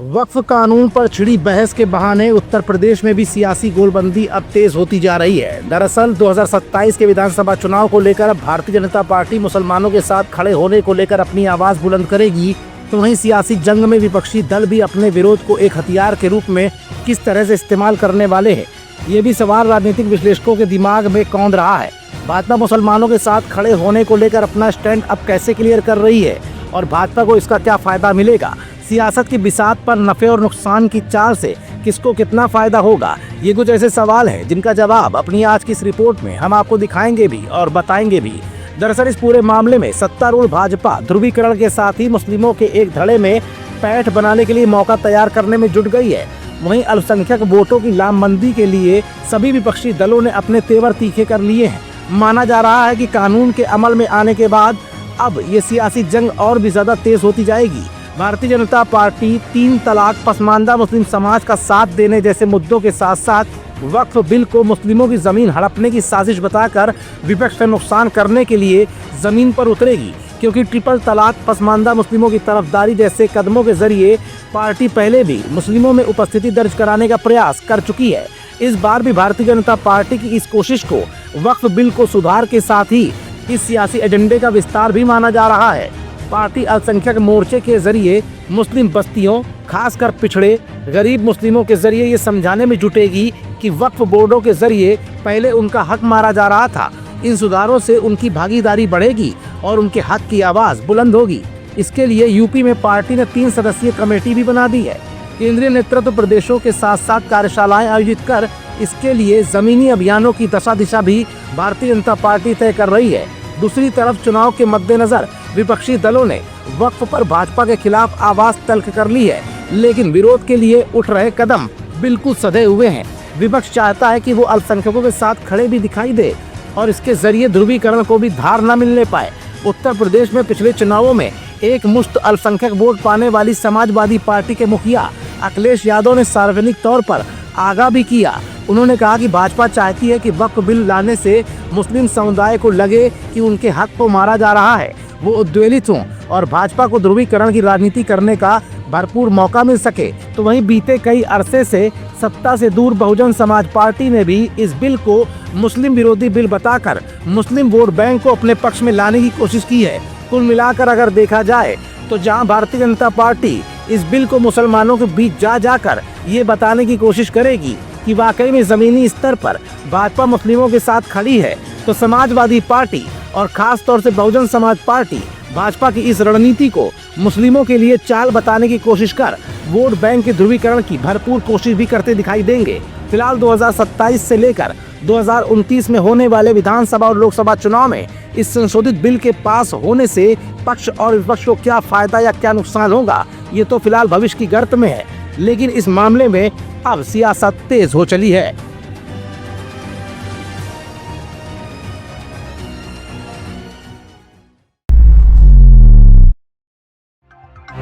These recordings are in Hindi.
वक्फ कानून पर छिड़ी बहस के बहाने उत्तर प्रदेश में भी सियासी गोलबंदी अब तेज होती जा रही है। दरअसल 2027 के विधानसभा चुनाव को लेकर भारतीय जनता पार्टी मुसलमानों के साथ खड़े होने को लेकर अपनी आवाज बुलंद करेगी, तो वहीं सियासी जंग में विपक्षी दल भी अपने विरोध को एक हथियार के रूप में किस तरह से इस्तेमाल करने वाले हैं, ये भी सवाल राजनीतिक विश्लेषकों के दिमाग में कौंध रहा है। भाजपा मुसलमानों के साथ खड़े होने को लेकर अपना स्टैंड अब कैसे क्लियर कर रही है और भाजपा को इसका क्या फायदा मिलेगा? सियासत की बिसात पर नफे और नुकसान की चाल से किसको कितना फायदा होगा, ये कुछ ऐसे सवाल हैं जिनका जवाब अपनी आज की इस रिपोर्ट में हम आपको दिखाएंगे भी और बताएंगे भी। दरअसल इस पूरे मामले में सत्तारूढ़ भाजपा ध्रुवीकरण के साथ ही मुस्लिमों के एक धड़े में पैठ बनाने के लिए मौका तैयार करने में जुट गई है। वहीं अल्पसंख्यक वोटों की लामबंदी के लिए सभी विपक्षी दलों ने अपने तेवर तीखे कर लिए हैं। माना जा रहा है कि कानून के अमल में आने के बाद अब ये सियासी जंग और भी ज्यादा तेज होती जाएगी। भारतीय जनता पार्टी 3 तलाक, पसमानदा मुस्लिम समाज का साथ देने जैसे मुद्दों के साथ साथ वक्फ बिल को मुस्लिमों की जमीन हड़पने की साजिश बताकर विपक्ष का नुकसान करने के लिए जमीन पर उतरेगी, क्योंकि ट्रिपल तलाक, पसमानदा मुस्लिमों की तरफदारी जैसे कदमों के जरिए पार्टी पहले भी मुस्लिमों में उपस्थिति दर्ज कराने का प्रयास कर चुकी है। इस बार भी भारतीय जनता पार्टी की इस कोशिश को वक्फ बिल को सुधार के साथ ही इस सियासी एजेंडे का विस्तार भी माना जा रहा है। पार्टी अल्पसंख्यक मोर्चे के जरिए मुस्लिम बस्तियों, खासकर पिछड़े गरीब मुस्लिमों के जरिए ये समझाने में जुटेगी कि वक्फ बोर्डों के जरिए पहले उनका हक मारा जा रहा था। इन सुधारों से उनकी भागीदारी बढ़ेगी और उनके हक की आवाज बुलंद होगी। इसके लिए यूपी में पार्टी ने 3 सदस्यीय कमेटी भी बना दी है। केंद्रीय नेतृत्व प्रदेशों के साथ साथ कार्यशालाएं आयोजित कर इसके लिए जमीनी अभियानों की दशा दिशा भी भारतीय जनता पार्टी तय कर रही है। दूसरी तरफ चुनाव के मद्देनजर विपक्षी दलों ने वक्फ पर भाजपा के खिलाफ आवाज तल्ख कर ली है, लेकिन विरोध के लिए उठ रहे कदम बिल्कुल सधे हुए हैं। विपक्ष चाहता है कि वो अल्पसंख्यकों के साथ खड़े भी दिखाई दे और इसके जरिए ध्रुवीकरण को भी धार न मिलने पाए। उत्तर प्रदेश में पिछले चुनावों में एक मुश्त अल्पसंख्यक वोट पाने वाली समाजवादी पार्टी के मुखिया अखिलेश यादव ने सार्वजनिक तौर पर आगाह भी किया। उन्होंने कहा कि भाजपा चाहती है कि वक्फ बिल लाने से मुस्लिम समुदाय को लगे कि उनके हक को मारा जा रहा है, वो उद्वेलित हों और भाजपा को ध्रुवीकरण की राजनीति करने का भरपूर मौका मिल सके। तो वहीं बीते कई अरसे से सत्ता से दूर बहुजन समाज पार्टी ने भी इस बिल को मुस्लिम विरोधी बिल बताकर मुस्लिम वोट बैंक को अपने पक्ष में लाने की कोशिश की है। कुल मिलाकर अगर देखा जाए तो जहां भारतीय जनता पार्टी इस बिल को मुसलमानों के बीच जाकर ये बताने की कोशिश करेगी कि वाकई में जमीनी स्तर पर भाजपा मुस्लिमों के साथ खड़ी है, तो समाजवादी पार्टी और खास तौर से बहुजन समाज पार्टी भाजपा की इस रणनीति को मुस्लिमों के लिए चाल बताने की कोशिश कर वोट बैंक के ध्रुवीकरण की भरपूर कोशिश भी करते दिखाई देंगे। फिलहाल 2027 से लेकर 2029 में होने वाले विधानसभा और लोकसभा चुनाव में इस संशोधित बिल के पास होने से पक्ष और विपक्ष को क्या फायदा या क्या नुकसान होगा, ये तो फिलहाल भविष्य की गर्त में है, लेकिन इस मामले में अब सियासत तेज हो चली है।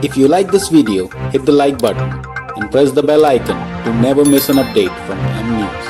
If you like this video, hit the like button and press the bell icon to never miss an update from M News.